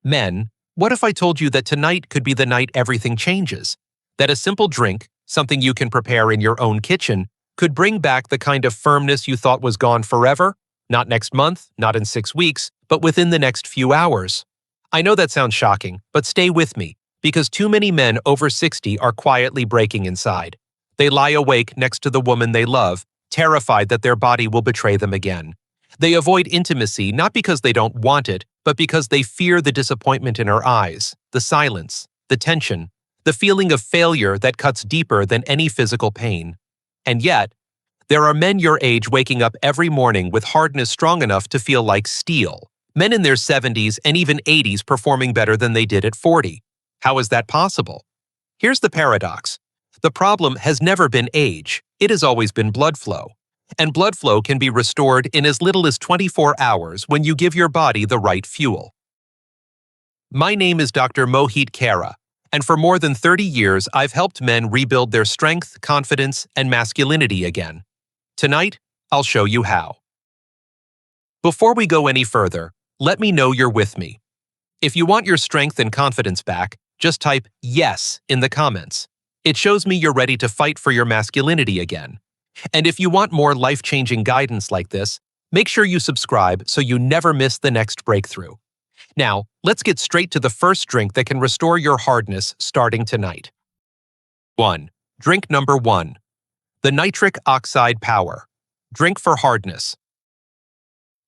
Men, what if I told you that tonight could be the night everything changes? That a simple drink, something you can prepare in your own kitchen, could bring back the kind of firmness you thought was gone forever? Not next month, not in 6 weeks, but within the next few hours. I know that sounds shocking, but stay with me, because too many men over 60 are quietly breaking inside. They lie awake next to the woman they love, terrified that their body will betray them again. They avoid intimacy not because they don't want it, but because they fear the disappointment in her eyes, the silence, the tension, the feeling of failure that cuts deeper than any physical pain. And yet, there are men your age waking up every morning with hardness strong enough to feel like steel. Men in their 70s and even 80s performing better than they did at 40. How is that possible? Here's the paradox. The problem has never been age. It has always been blood flow. And blood flow can be restored in as little as 24 hours when you give your body the right fuel. My name is Dr. Mohit Kara, and for more than 30 years I've helped men rebuild their strength, confidence, and masculinity again. Tonight, I'll show you how. Before we go any further, let me know you're with me. If you want your strength and confidence back, just type "yes" in the comments. It shows me you're ready to fight for your masculinity again. And if you want more life-changing guidance like this, make sure you subscribe so you never miss the next breakthrough. Now, let's get straight to the first drink that can restore your hardness starting tonight. 1. Drink number 1. The Nitric Oxide Power. Drink for hardness.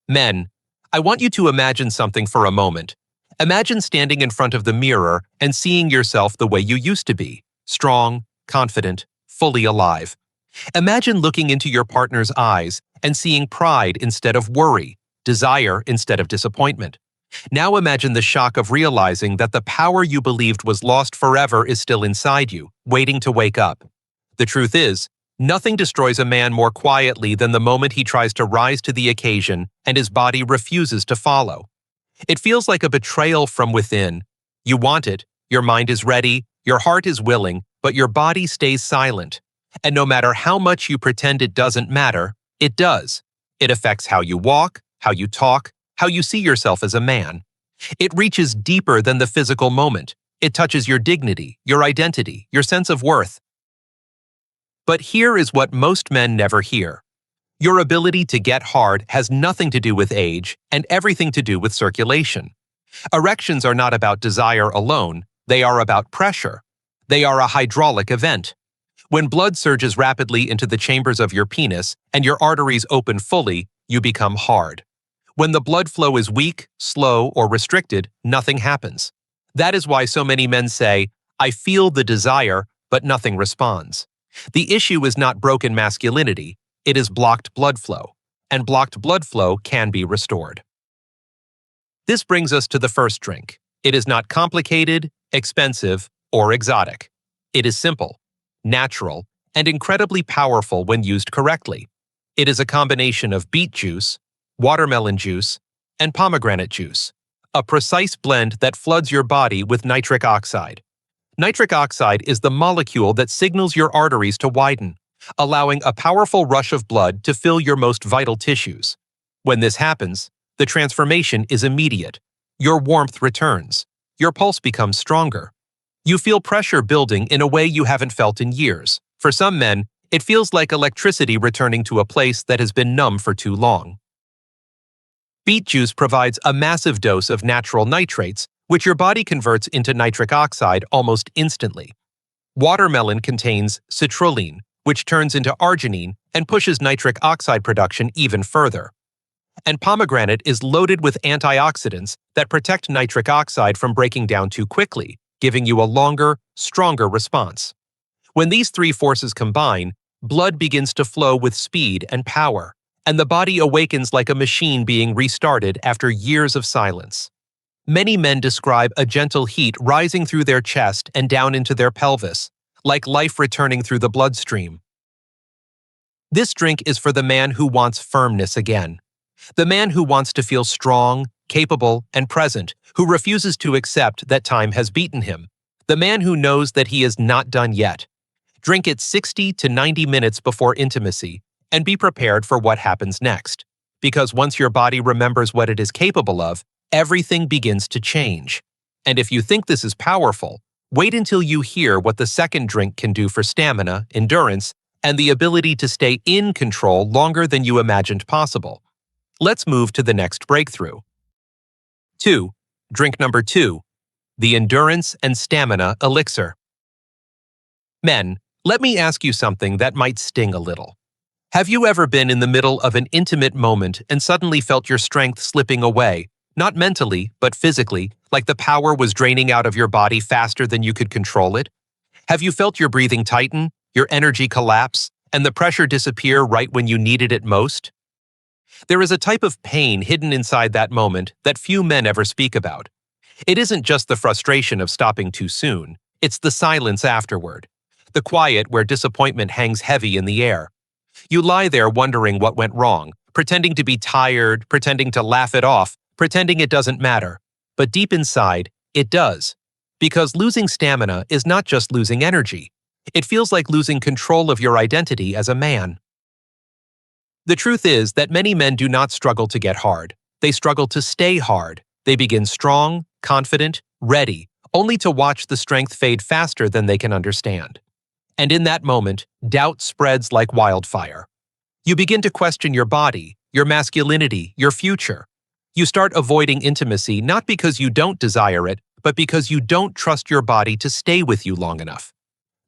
Men, I want you to imagine something for a moment. Imagine standing in front of the mirror and seeing yourself the way you used to be. Strong, confident, fully alive. Imagine looking into your partner's eyes and seeing pride instead of worry, desire instead of disappointment. Now imagine the shock of realizing that the power you believed was lost forever is still inside you, waiting to wake up. The truth is, nothing destroys a man more quietly than the moment he tries to rise to the occasion and his body refuses to follow. It feels like a betrayal from within. You want it, your mind is ready, your heart is willing, but your body stays silent. And no matter how much you pretend it doesn't matter, it does. It affects how you walk, how you talk, how you see yourself as a man. It reaches deeper than the physical moment. It touches your dignity, your identity, your sense of worth. But here is what most men never hear. Your ability to get hard has nothing to do with age and everything to do with circulation. Erections are not about desire alone, they are about pressure. They are a hydraulic event. When blood surges rapidly into the chambers of your penis and your arteries open fully, you become hard. When the blood flow is weak, slow, or restricted, nothing happens. That is why so many men say, "I feel the desire, but nothing responds." The issue is not broken masculinity, it is blocked blood flow, and blocked blood flow can be restored. This brings us to the first drink. It is not complicated, expensive, or exotic. It is simple, natural, and incredibly powerful when used correctly. It is a combination of beet juice, watermelon juice, and pomegranate juice, a precise blend that floods your body with nitric oxide. Nitric oxide is the molecule that signals your arteries to widen, allowing a powerful rush of blood to fill your most vital tissues. When this happens, the transformation is immediate. Your warmth returns. Your pulse becomes stronger. You feel pressure building in a way you haven't felt in years. For some men, it feels like electricity returning to a place that has been numb for too long. Beet juice provides a massive dose of natural nitrates, which your body converts into nitric oxide almost instantly. Watermelon contains citrulline, which turns into arginine and pushes nitric oxide production even further. And pomegranate is loaded with antioxidants that protect nitric oxide from breaking down too quickly, giving you a longer, stronger response. When these three forces combine, blood begins to flow with speed and power, and the body awakens like a machine being restarted after years of silence. Many men describe a gentle heat rising through their chest and down into their pelvis, like life returning through the bloodstream. This drink is for the man who wants firmness again. The man who wants to feel strong, capable, and present, who refuses to accept that time has beaten him. The man who knows that he is not done yet. Drink it 60 to 90 minutes before intimacy, and be prepared for what happens next. Because once your body remembers what it is capable of, everything begins to change. And if you think this is powerful, wait until you hear what the second drink can do for stamina, endurance, and the ability to stay in control longer than you imagined possible. Let's move to the next breakthrough. 2. Drink number 2. The Endurance and Stamina Elixir. Men, let me ask you something that might sting a little. Have you ever been in the middle of an intimate moment and suddenly felt your strength slipping away, not mentally, but physically, like the power was draining out of your body faster than you could control it? Have you felt your breathing tighten, your energy collapse, and the pressure disappear right when you needed it most? There is a type of pain hidden inside that moment that few men ever speak about. It isn't just the frustration of stopping too soon, it's the silence afterward. The quiet where disappointment hangs heavy in the air. You lie there wondering what went wrong, pretending to be tired, pretending to laugh it off, pretending it doesn't matter. But deep inside, it does. Because losing stamina is not just losing energy. It feels like losing control of your identity as a man. The truth is that many men do not struggle to get hard. They struggle to stay hard. They begin strong, confident, ready, only to watch the strength fade faster than they can understand. And in that moment, doubt spreads like wildfire. You begin to question your body, your masculinity, your future. You start avoiding intimacy not because you don't desire it, but because you don't trust your body to stay with you long enough.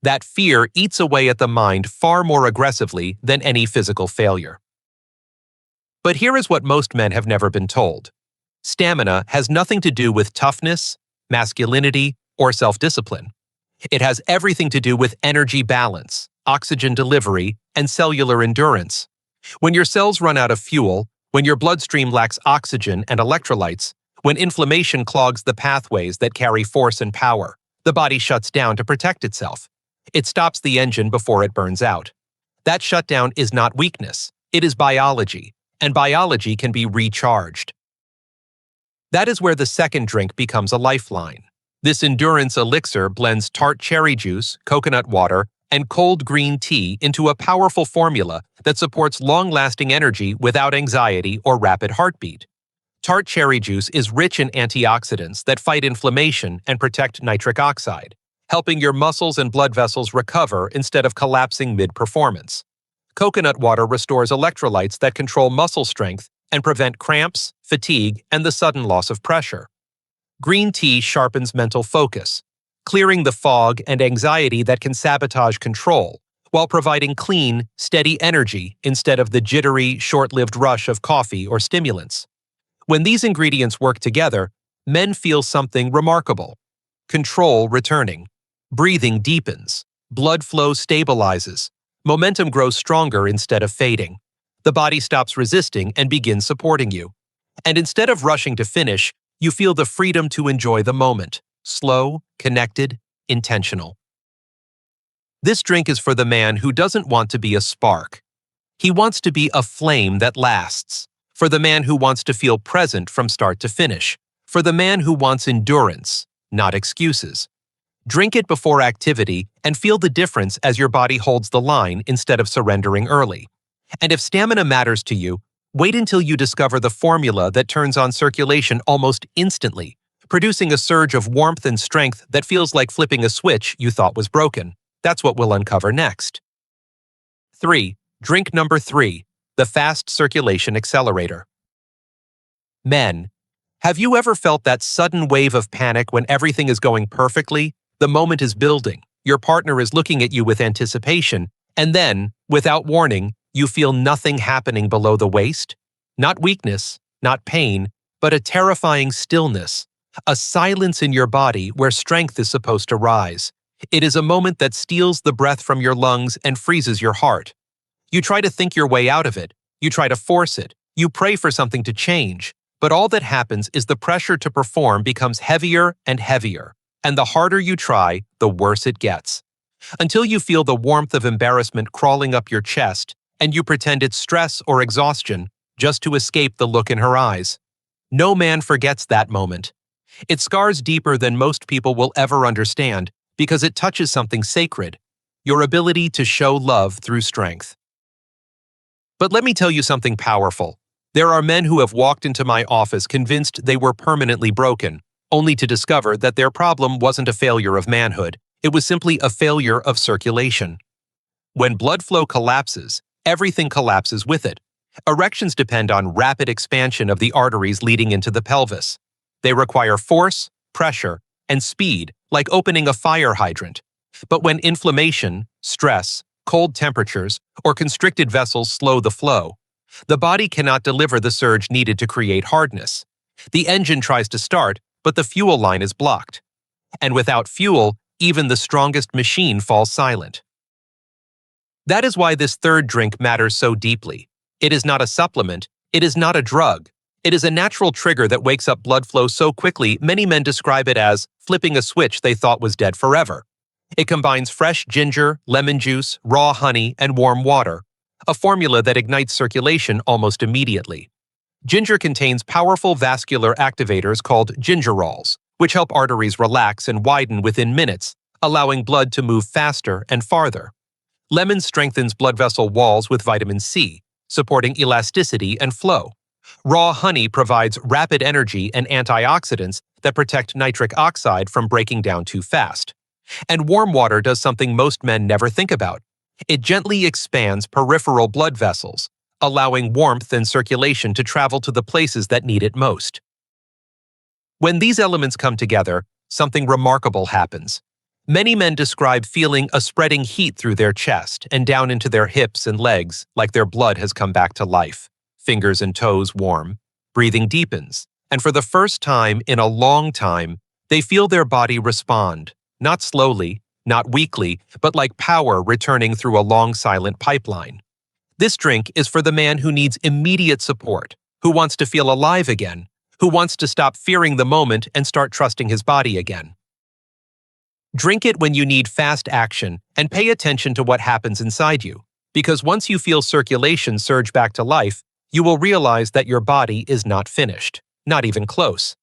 That fear eats away at the mind far more aggressively than any physical failure. But here is what most men have never been told. Stamina has nothing to do with toughness, masculinity, or self-discipline. It has everything to do with energy balance, oxygen delivery, and cellular endurance. When your cells run out of fuel, when your bloodstream lacks oxygen and electrolytes, when inflammation clogs the pathways that carry force and power, the body shuts down to protect itself. It stops the engine before it burns out. That shutdown is not weakness, it is biology, and biology can be recharged. That is where the second drink becomes a lifeline. This endurance elixir blends tart cherry juice, coconut water, and cold green tea into a powerful formula that supports long-lasting energy without anxiety or rapid heartbeat. Tart cherry juice is rich in antioxidants that fight inflammation and protect nitric oxide, helping your muscles and blood vessels recover instead of collapsing mid-performance. Coconut water restores electrolytes that control muscle strength and prevent cramps, fatigue, and the sudden loss of pressure. Green tea sharpens mental focus, clearing the fog and anxiety that can sabotage control, while providing clean, steady energy instead of the jittery, short-lived rush of coffee or stimulants. When these ingredients work together, men feel something remarkable. Control returning, breathing deepens, blood flow stabilizes, momentum grows stronger instead of fading. The body stops resisting and begins supporting you. And instead of rushing to finish, you feel the freedom to enjoy the moment, slow, connected, intentional. This drink is for the man who doesn't want to be a spark. He wants to be a flame that lasts. For the man who wants to feel present from start to finish. For the man who wants endurance, not excuses. Drink it before activity and feel the difference as your body holds the line instead of surrendering early. And if stamina matters to you, wait until you discover the formula that turns on circulation almost instantly, producing a surge of warmth and strength that feels like flipping a switch you thought was broken. That's what we'll uncover next. 3. Drink number 3. The Fast Circulation Accelerator. Men, have you ever felt that sudden wave of panic when everything is going perfectly, the moment is building, your partner is looking at you with anticipation, and then, without warning, you feel nothing happening below the waist? Not weakness, not pain, but a terrifying stillness, a silence in your body where strength is supposed to rise. It is a moment that steals the breath from your lungs and freezes your heart. You try to think your way out of it. You try to force it. You pray for something to change. But all that happens is the pressure to perform becomes heavier and heavier. And the harder you try, the worse it gets. Until you feel the warmth of embarrassment crawling up your chest, and you pretend it's stress or exhaustion just to escape the look in her eyes. No man forgets that moment. It scars deeper than most people will ever understand because it touches something sacred, your ability to show love through strength. But let me tell you something powerful. There are men who have walked into my office convinced they were permanently broken, only to discover that their problem wasn't a failure of manhood, it was simply a failure of circulation. When blood flow collapses, everything collapses with it. Erections depend on rapid expansion of the arteries leading into the pelvis. They require force, pressure, and speed, like opening a fire hydrant. But when inflammation, stress, cold temperatures, or constricted vessels slow the flow, the body cannot deliver the surge needed to create hardness. The engine tries to start, but the fuel line is blocked. And without fuel, even the strongest machine falls silent. That is why this third drink matters so deeply. It is not a supplement, it is not a drug. It is a natural trigger that wakes up blood flow so quickly many men describe it as flipping a switch they thought was dead forever. It combines fresh ginger, lemon juice, raw honey, and warm water, a formula that ignites circulation almost immediately. Ginger contains powerful vascular activators called gingerols, which help arteries relax and widen within minutes, allowing blood to move faster and farther. Lemon strengthens blood vessel walls with vitamin C, supporting elasticity and flow. Raw honey provides rapid energy and antioxidants that protect nitric oxide from breaking down too fast. And warm water does something most men never think about. It gently expands peripheral blood vessels, allowing warmth and circulation to travel to the places that need it most. When these elements come together, something remarkable happens. Many men describe feeling a spreading heat through their chest and down into their hips and legs, like their blood has come back to life. Fingers and toes warm, breathing deepens, and for the first time in a long time, they feel their body respond, not slowly, not weakly, but like power returning through a long silent pipeline. This drink is for the man who needs immediate support, who wants to feel alive again, who wants to stop fearing the moment and start trusting his body again. Drink it when you need fast action and pay attention to what happens inside you, because once you feel circulation surge back to life, you will realize that your body is not finished, not even close.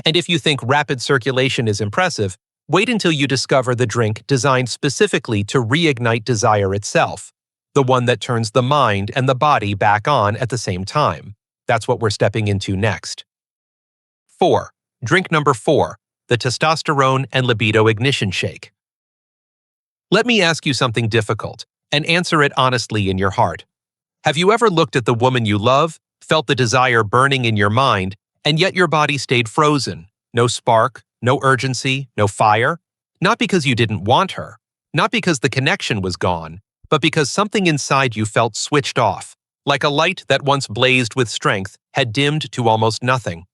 And if you think rapid circulation is impressive, wait until you discover the drink designed specifically to reignite desire itself, the one that turns the mind and the body back on at the same time. That's what we're stepping into next. 4. Drink number 4, the testosterone and libido ignition shake. Let me ask you something difficult, and answer it honestly in your heart. Have you ever looked at the woman you love, felt the desire burning in your mind, and yet your body stayed frozen? No spark, no urgency, no fire? Not because you didn't want her, not because the connection was gone, but because something inside you felt switched off, like a light that once blazed with strength had dimmed to almost nothing.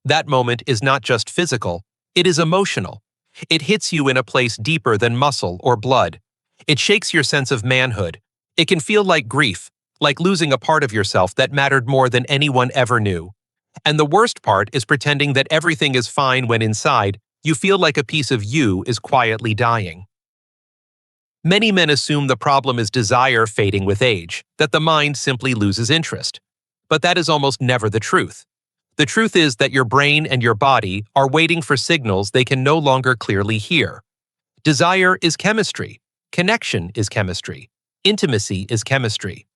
That moment is not just physical, it is emotional. It hits you in a place deeper than muscle or blood. It shakes your sense of manhood. It can feel like grief, like losing a part of yourself that mattered more than anyone ever knew. And the worst part is pretending that everything is fine when inside, you feel like a piece of you is quietly dying. Many men assume the problem is desire fading with age, that the mind simply loses interest. But that is almost never the truth. The truth is that your brain and your body are waiting for signals they can no longer clearly hear. Desire is chemistry. Connection is chemistry. Intimacy is chemistry.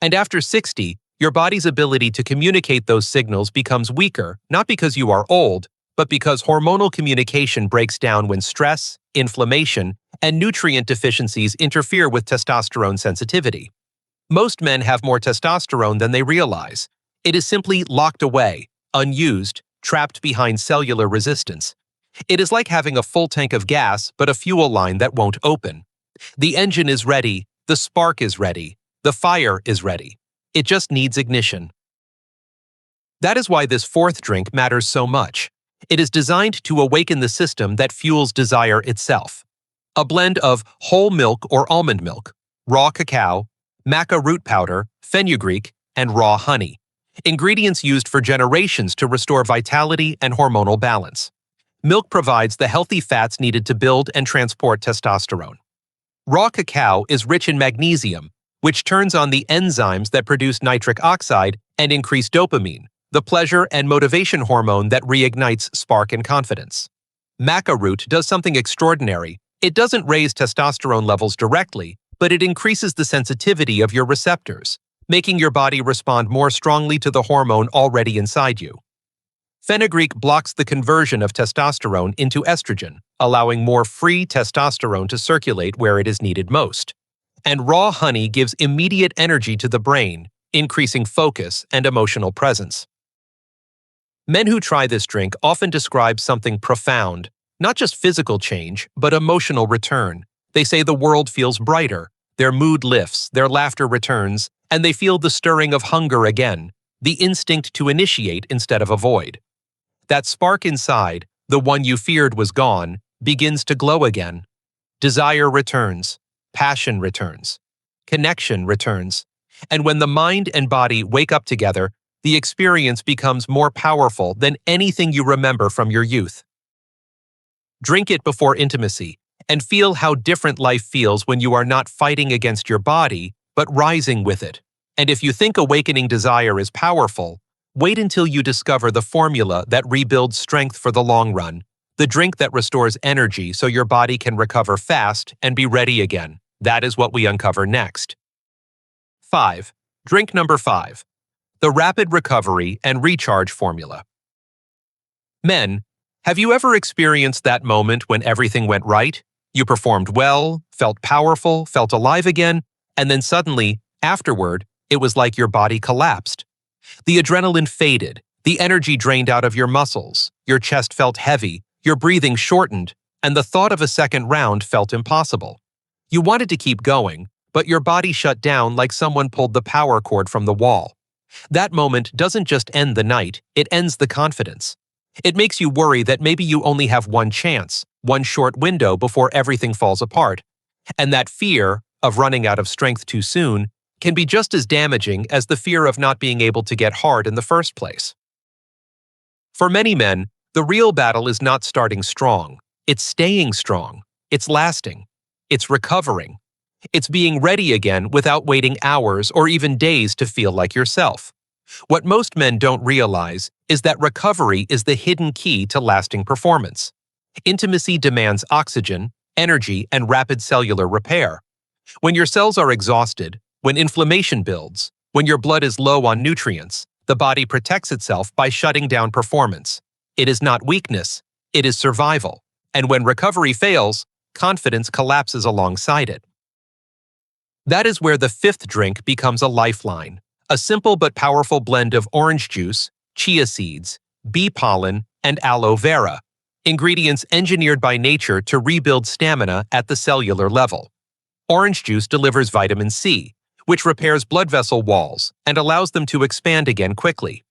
And after 60, your body's ability to communicate those signals becomes weaker, not because you are old, but because hormonal communication breaks down when stress, inflammation, and nutrient deficiencies interfere with testosterone sensitivity. Most men have more testosterone than they realize. It is simply locked away, unused, trapped behind cellular resistance. It is like having a full tank of gas but a fuel line that won't open. The engine is ready, the spark is ready, the fire is ready. It just needs ignition. That is why this fourth drink matters so much. It is designed to awaken the system that fuels desire itself. A blend of whole milk or almond milk, raw cacao, maca root powder, fenugreek, and raw honey. Ingredients used for generations to restore vitality and hormonal balance. Milk provides the healthy fats needed to build and transport testosterone. Raw cacao is rich in magnesium, which turns on the enzymes that produce nitric oxide and increase dopamine, the pleasure and motivation hormone that reignites spark and confidence. Maca root does something extraordinary. It doesn't raise testosterone levels directly, but it increases the sensitivity of your receptors, making your body respond more strongly to the hormone already inside you. Fenugreek blocks the conversion of testosterone into estrogen, allowing more free testosterone to circulate where it is needed most. And raw honey gives immediate energy to the brain, increasing focus and emotional presence. Men who try this drink often describe something profound, not just physical change, but emotional return. They say the world feels brighter, their mood lifts, their laughter returns, and they feel the stirring of hunger again, the instinct to initiate instead of avoid. That spark inside, the one you feared was gone, begins to glow again. Desire returns, passion returns, connection returns, and when the mind and body wake up together, the experience becomes more powerful than anything you remember from your youth. Drink it before intimacy, and feel how different life feels when you are not fighting against your body, but rising with it. And if you think awakening desire is powerful, wait until you discover the formula that rebuilds strength for the long run, the drink that restores energy so your body can recover fast and be ready again. That is what we uncover next. 5. Drink number 5. The Rapid Recovery and Recharge Formula. Men, have you ever experienced that moment when everything went right? You performed well, felt powerful, felt alive again, and then suddenly, afterward, it was like your body collapsed. The adrenaline faded, the energy drained out of your muscles, your chest felt heavy, your breathing shortened, and the thought of a second round felt impossible. You wanted to keep going, but your body shut down like someone pulled the power cord from the wall. That moment doesn't just end the night, it ends the confidence. It makes you worry that maybe you only have one chance, one short window before everything falls apart. And that fear of running out of strength too soon can be just as damaging as the fear of not being able to get hard in the first place. For many men, the real battle is not starting strong. It's staying strong. It's lasting. It's recovering. It's being ready again without waiting hours or even days to feel like yourself. What most men don't realize is that recovery is the hidden key to lasting performance. Intimacy demands oxygen, energy, and rapid cellular repair. When your cells are exhausted, when inflammation builds, when your blood is low on nutrients, the body protects itself by shutting down performance. It is not weakness, it is survival. And when recovery fails, confidence collapses alongside it. That is where the 5th drink becomes a lifeline. A simple but powerful blend of orange juice, chia seeds, bee pollen, and aloe vera, ingredients engineered by nature to rebuild stamina at the cellular level. Orange juice delivers vitamin C, which repairs blood vessel walls and allows them to expand again quickly.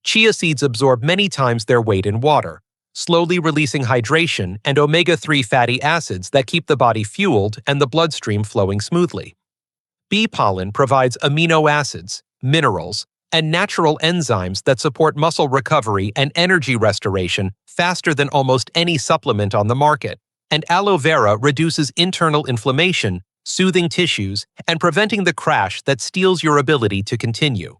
Chia seeds absorb many times their weight in water, slowly releasing hydration and omega-3 fatty acids that keep the body fueled and the bloodstream flowing smoothly. Bee pollen provides amino acids, minerals, and natural enzymes that support muscle recovery and energy restoration faster than almost any supplement on the market. And aloe vera reduces internal inflammation, soothing tissues, and preventing the crash that steals your ability to continue.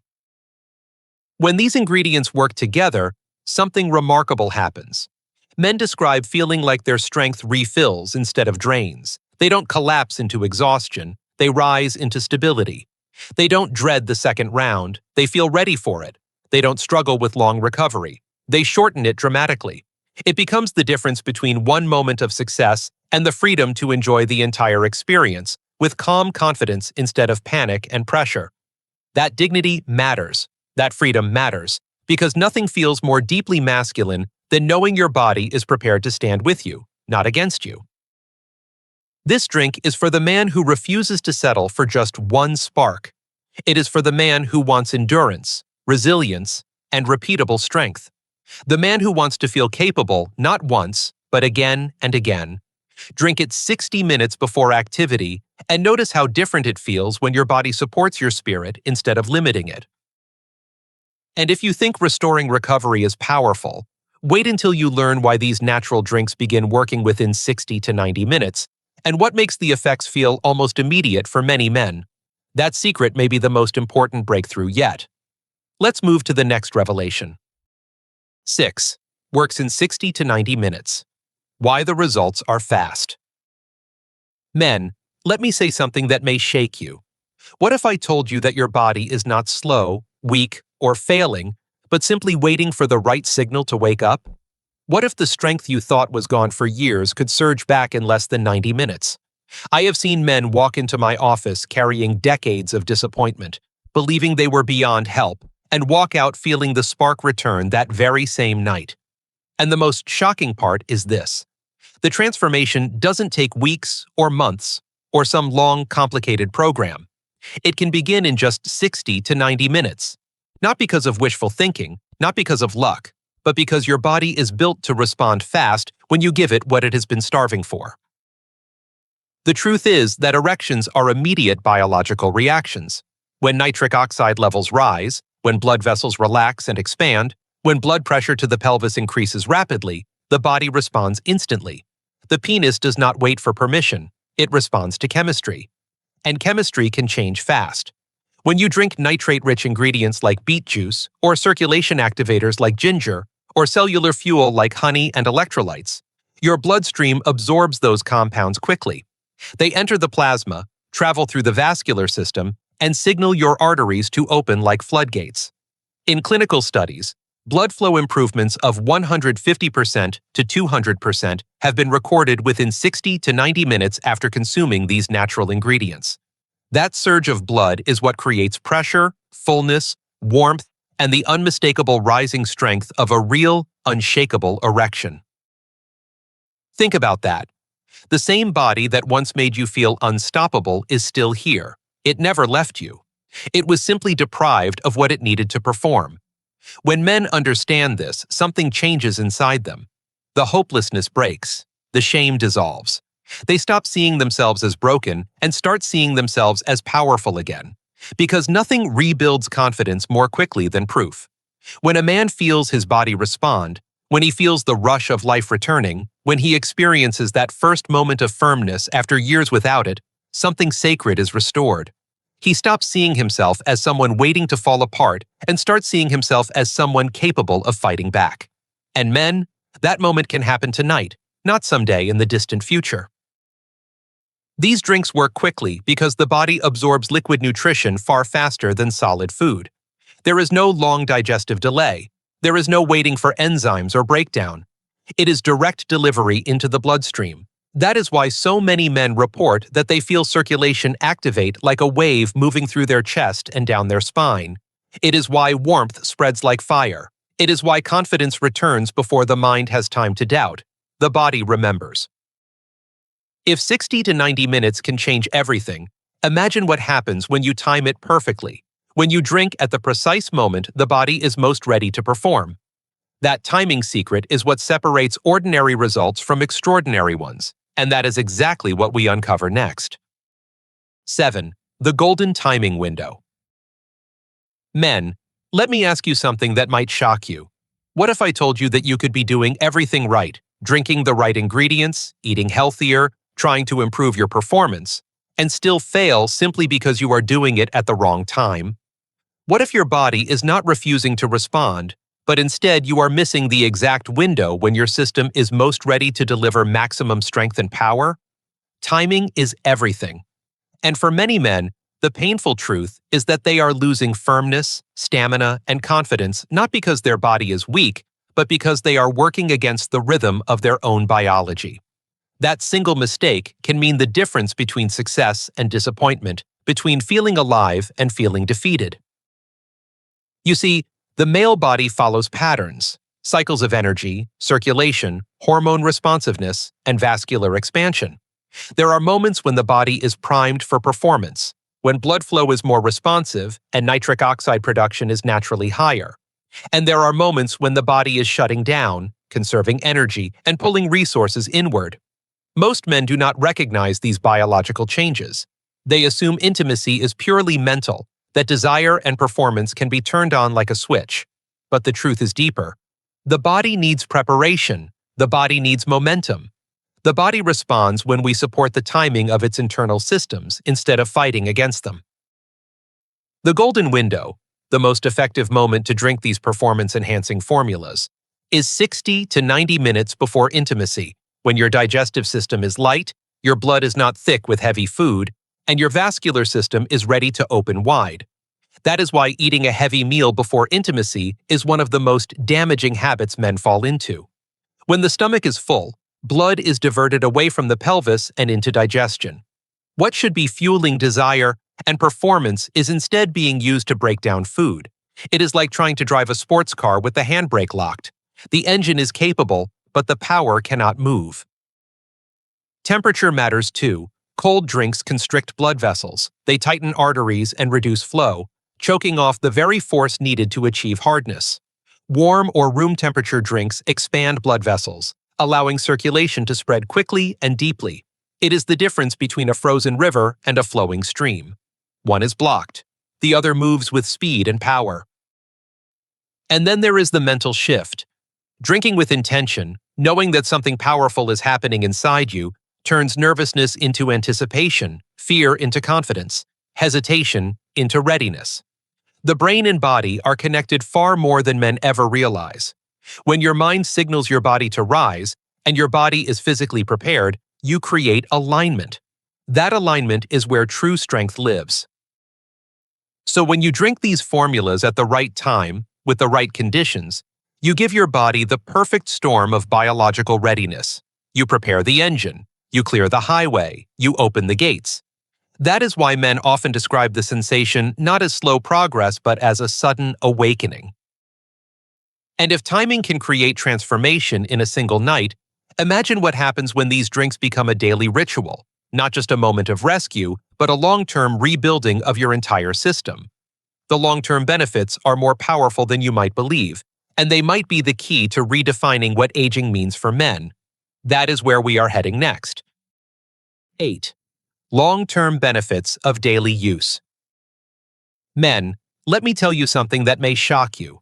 When these ingredients work together, something remarkable happens. Men describe feeling like their strength refills instead of drains. They don't collapse into exhaustion, they rise into stability. They don't dread the second round, they feel ready for it. They don't struggle with long recovery. They shorten it dramatically. It becomes the difference between one moment of success and the freedom to enjoy the entire experience, with calm confidence instead of panic and pressure. That dignity matters. That freedom matters, because nothing feels more deeply masculine than knowing your body is prepared to stand with you, not against you. This drink is for the man who refuses to settle for just one spark. It is for the man who wants endurance, resilience, and repeatable strength. The man who wants to feel capable not once, but again and again. Drink it 60 minutes before activity and notice how different it feels when your body supports your spirit instead of limiting it. And if you think restoring recovery is powerful, wait until you learn why these natural drinks begin working within 60 to 90 minutes and what makes the effects feel almost immediate for many men. That secret may be the most important breakthrough yet. Let's move to the next revelation. 6. Works in 60 to 90 minutes. Why the results are fast. Men, let me say something that may shake you. What if I told you that your body is not slow, weak, or failing, but simply waiting for the right signal to wake up? What if the strength you thought was gone for years could surge back in less than 90 minutes? I have seen men walk into my office carrying decades of disappointment, believing they were beyond help, and walk out feeling the spark return that very same night. And the most shocking part is this. The transformation doesn't take weeks or months or some long, complicated program. It can begin in just 60 to 90 minutes. Not because of wishful thinking, not because of luck, but because your body is built to respond fast when you give it what it has been starving for. The truth is that erections are immediate biological reactions. When nitric oxide levels rise, when blood vessels relax and expand, when blood pressure to the pelvis increases rapidly, the body responds instantly. The penis does not wait for permission, it responds to chemistry. And chemistry can change fast. When you drink nitrate-rich ingredients like beet juice, or circulation activators like ginger, or cellular fuel like honey and electrolytes, your bloodstream absorbs those compounds quickly. They enter the plasma, travel through the vascular system, and signal your arteries to open like floodgates. In clinical studies, blood flow improvements of 150% to 200% have been recorded within 60 to 90 minutes after consuming these natural ingredients. That surge of blood is what creates pressure, fullness, warmth, and the unmistakable rising strength of a real, unshakable erection. Think about that. The same body that once made you feel unstoppable is still here. It never left you. It was simply deprived of what it needed to perform. When men understand this, something changes inside them. The hopelessness breaks. The shame dissolves. They stop seeing themselves as broken and start seeing themselves as powerful again. Because nothing rebuilds confidence more quickly than proof. When a man feels his body respond, when he feels the rush of life returning, when he experiences that first moment of firmness after years without it, something sacred is restored. He stops seeing himself as someone waiting to fall apart and starts seeing himself as someone capable of fighting back. And men, that moment can happen tonight, not someday in the distant future. These drinks work quickly because the body absorbs liquid nutrition far faster than solid food. There is no long digestive delay. There is no waiting for enzymes or breakdown. It is direct delivery into the bloodstream. That is why so many men report that they feel circulation activate like a wave moving through their chest and down their spine. It is why warmth spreads like fire. It is why confidence returns before the mind has time to doubt. The body remembers. If 60 to 90 minutes can change everything, imagine what happens when you time it perfectly, when you drink at the precise moment the body is most ready to perform. That timing secret is what separates ordinary results from extraordinary ones, and that is exactly what we uncover next. 7. The golden timing window. Men, let me ask you something that might shock you. What if I told you that you could be doing everything right, drinking the right ingredients, eating healthier, trying to improve your performance, and still fail simply because you are doing it at the wrong time? What if your body is not refusing to respond, but instead you are missing the exact window when your system is most ready to deliver maximum strength and power? Timing is everything. And for many men, the painful truth is that they are losing firmness, stamina, and confidence not because their body is weak, but because they are working against the rhythm of their own biology. That single mistake can mean the difference between success and disappointment, between feeling alive and feeling defeated. You see, the male body follows patterns, cycles of energy, circulation, hormone responsiveness, and vascular expansion. There are moments when the body is primed for performance, when blood flow is more responsive and nitric oxide production is naturally higher. And there are moments when the body is shutting down, conserving energy, and pulling resources inward. Most men do not recognize these biological changes. They assume intimacy is purely mental, that desire and performance can be turned on like a switch. But the truth is deeper. The body needs preparation. The body needs momentum. The body responds when we support the timing of its internal systems instead of fighting against them. The golden window, the most effective moment to drink these performance-enhancing formulas, is 60 to 90 minutes before intimacy, when your digestive system is light, your blood is not thick with heavy food, and your vascular system is ready to open wide. That is why eating a heavy meal before intimacy is one of the most damaging habits men fall into. When the stomach is full, blood is diverted away from the pelvis and into digestion. What should be fueling desire and performance is instead being used to break down food. It is like trying to drive a sports car with the handbrake locked. The engine is capable, but the power cannot move. Temperature matters too. Cold drinks constrict blood vessels. They tighten arteries and reduce flow, choking off the very force needed to achieve hardness. Warm or room temperature drinks expand blood vessels, allowing circulation to spread quickly and deeply. It is the difference between a frozen river and a flowing stream. One is blocked. The other moves with speed and power. And then there is the mental shift. Drinking with intention, knowing that something powerful is happening inside you, turns nervousness into anticipation, fear into confidence, hesitation into readiness. The brain and body are connected far more than men ever realize. When your mind signals your body to rise, and your body is physically prepared, you create alignment. That alignment is where true strength lives. So when you drink these formulas at the right time, with the right conditions, you give your body the perfect storm of biological readiness. You prepare the engine. You clear the highway. You open the gates. That is why men often describe the sensation not as slow progress but as a sudden awakening. And if timing can create transformation in a single night, imagine what happens when these drinks become a daily ritual, not just a moment of rescue, but a long-term rebuilding of your entire system. The long-term benefits are more powerful than you might believe, and they might be the key to redefining what aging means for men. That is where we are heading next. 8. Long-term benefits of daily use. Men, let me tell you something that may shock you.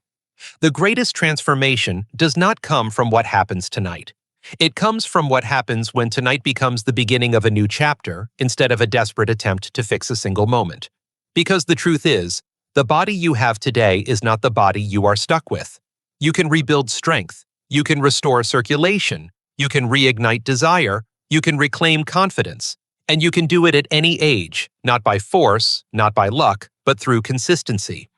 The greatest transformation does not come from what happens tonight. It comes from what happens when tonight becomes the beginning of a new chapter instead of a desperate attempt to fix a single moment. Because the truth is, the body you have today is not the body you are stuck with. You can rebuild strength. You can restore circulation. You can reignite desire. You can reclaim confidence. And you can do it at any age, not by force, not by luck, but through consistency.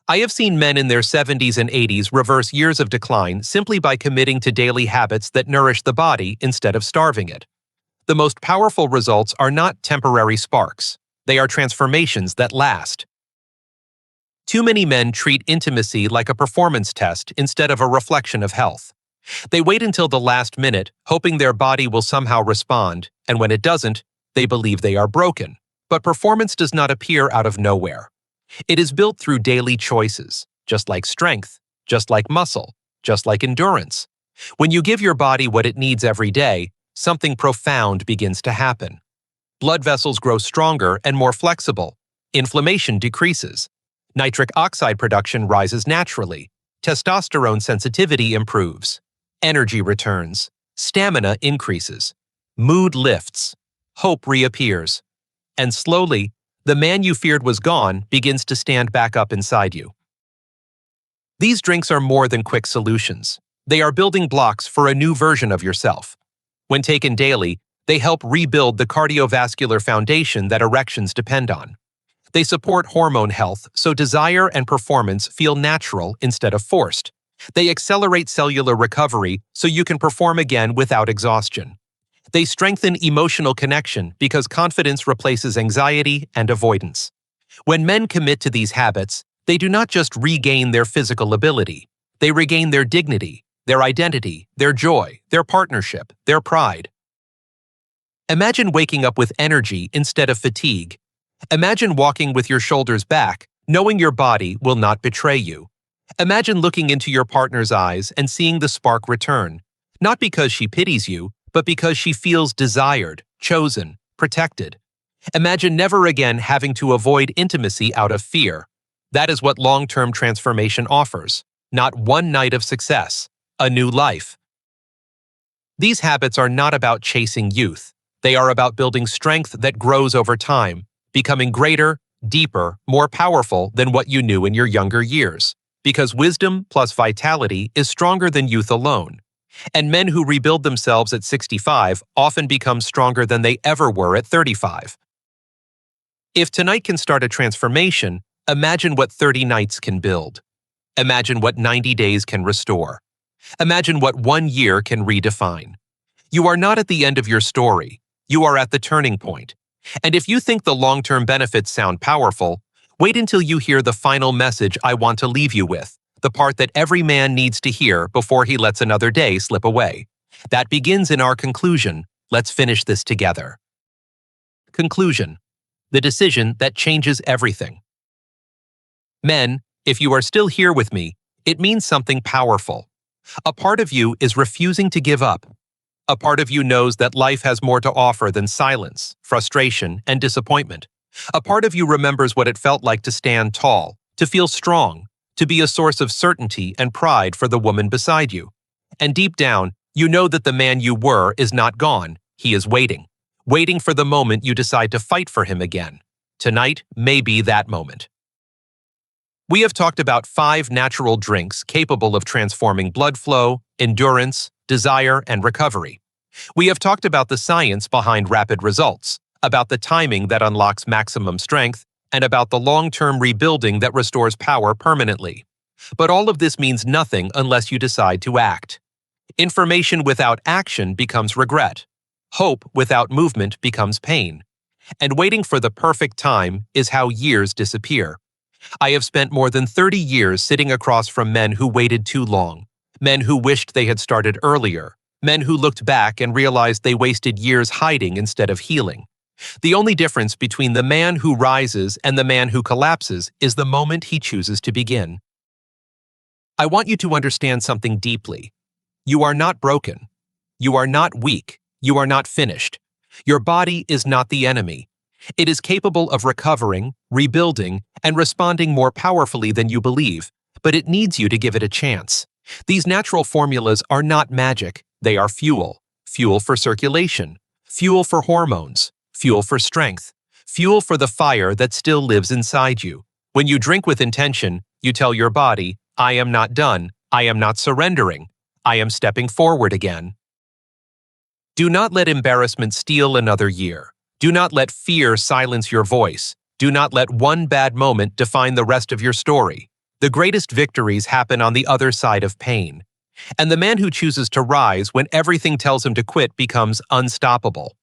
I have seen men in their 70s and 80s reverse years of decline simply by committing to daily habits that nourish the body instead of starving it. The most powerful results are not temporary sparks. They are transformations that last. Too many men treat intimacy like a performance test instead of a reflection of health. They wait until the last minute, hoping their body will somehow respond, and when it doesn't, they believe they are broken. But performance does not appear out of nowhere. It is built through daily choices, just like strength, just like muscle, just like endurance. When you give your body what it needs every day, something profound begins to happen. Blood vessels grow stronger and more flexible. Inflammation decreases. Nitric oxide production rises naturally. Testosterone sensitivity improves. Energy returns. Stamina increases. Mood lifts. Hope reappears. And slowly, the man you feared was gone begins to stand back up inside you. These drinks are more than quick solutions. They are building blocks for a new version of yourself. When taken daily, they help rebuild the cardiovascular foundation that erections depend on. They support hormone health so desire and performance feel natural instead of forced. They accelerate cellular recovery so you can perform again without exhaustion. They strengthen emotional connection because confidence replaces anxiety and avoidance. When men commit to these habits, they do not just regain their physical ability. They regain their dignity, their identity, their joy, their partnership, their pride. Imagine waking up with energy instead of fatigue. Imagine walking with your shoulders back, knowing your body will not betray you. Imagine looking into your partner's eyes and seeing the spark return, not because she pities you, but because she feels desired, chosen, protected. Imagine never again having to avoid intimacy out of fear. That is what long-term transformation offers, not one night of success, a new life. These habits are not about chasing youth. They are about building strength that grows over time, becoming greater, deeper, more powerful than what you knew in your younger years. Because wisdom plus vitality is stronger than youth alone. And men who rebuild themselves at 65 often become stronger than they ever were at 35. If tonight can start a transformation, Imagine what 30 nights can build. Imagine what 90 days can restore. Imagine what 1 year can redefine. You are not at the end of your story. You are at the turning point. And if you think the long-term benefits sound powerful, wait until you hear the final message I want to leave you with, the part that every man needs to hear before he lets another day slip away. That begins in our conclusion. Let's finish this together. Conclusion: the decision that changes everything. Men, if you are still here with me, it means something powerful. A part of you is refusing to give up. A part of you knows that life has more to offer than silence, frustration, and disappointment. A part of you remembers what it felt like to stand tall, to feel strong, to be a source of certainty and pride for the woman beside you. And deep down, you know that the man you were is not gone. He is waiting for the moment you decide to fight for him again. Tonight may be that moment. We have talked about 5 natural drinks capable of transforming blood flow, endurance, desire, and recovery. We have talked about the science behind rapid results, about the timing that unlocks maximum strength, and about the long-term rebuilding that restores power permanently. But all of this means nothing unless you decide to act. Information without action becomes regret. Hope without movement becomes pain. And waiting for the perfect time is how years disappear. I have spent more than 30 years sitting across from men who waited too long, men who wished they had started earlier, men who looked back and realized they wasted years hiding instead of healing. The only difference between the man who rises and the man who collapses is the moment he chooses to begin. I want you to understand something deeply. You are not broken. You are not weak. You are not finished. Your body is not the enemy. It is capable of recovering, rebuilding, and responding more powerfully than you believe, but it needs you to give it a chance. These natural formulas are not magic. They are fuel. Fuel for circulation. Fuel for hormones. Fuel for strength. Fuel for the fire that still lives inside you. When you drink with intention, you tell your body, I am not done. I am not surrendering. I am stepping forward again. Do not let embarrassment steal another year. Do not let fear silence your voice. Do not let one bad moment define the rest of your story. The greatest victories happen on the other side of pain. And the man who chooses to rise when everything tells him to quit becomes unstoppable.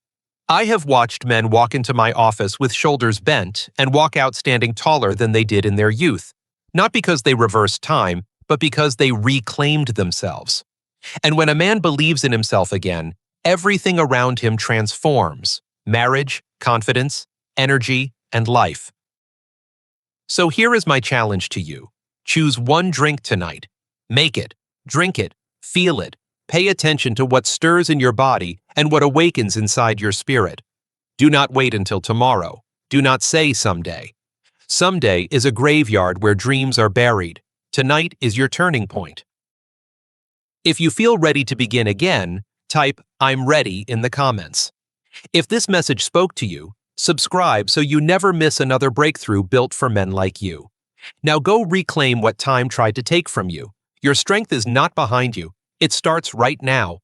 I have watched men walk into my office with shoulders bent and walk out standing taller than they did in their youth, not because they reversed time, but because they reclaimed themselves. And when a man believes in himself again, everything around him transforms: marriage, confidence, energy, and life. So here is my challenge to you. Choose one drink tonight. Make it, drink it, feel it. Pay attention to what stirs in your body and what awakens inside your spirit. Do not wait until tomorrow. Do not say someday. Someday is a graveyard where dreams are buried. Tonight is your turning point. If you feel ready to begin again, type "I'm ready" in the comments. If this message spoke to you, subscribe so you never miss another breakthrough built for men like you. Now go reclaim what time tried to take from you. Your strength is not behind you. It starts right now.